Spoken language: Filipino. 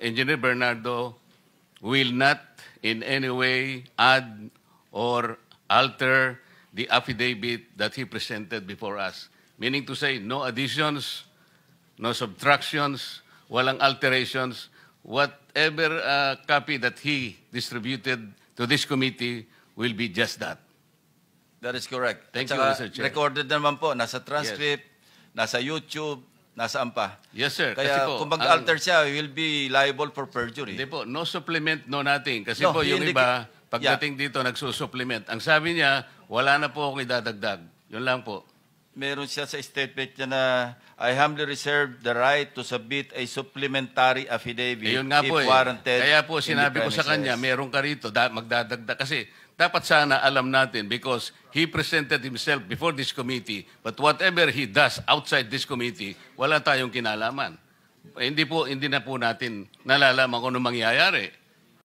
Engineer Bernardo will not in any way add or alter the affidavit that he presented before us. Meaning to say, no additions, no subtractions, walang alterations. Whatever copy that he distributed to this committee will be just that. That is correct. Thank At you, saka, Mr. Chair. recorded naman po, nasa transcript, nasa YouTube, nasaan pa. Yes, sir. Kaya Kasi po, kung mag-alter siya, he will be liable for perjury. Hindi po, no supplement, no nothing. Kasi No, po he yung iba, pagdating dito, nagsusupplement. Ang sabi niya, wala na po akong idadagdag. Yun lang po. Meron siya sa statement niya na I humbly reserve the right to submit a supplementary affidavit Yun nga if po warranted. Kaya po in the sinabi ko sa premises. kanya, meron ka rito, magdadagdag. Kasi dapat sana alam natin because he presented himself before this committee, but whatever he does outside this committee, wala tayong kinalaman. Hindi na po natin nalalaman kung ano mangyayari.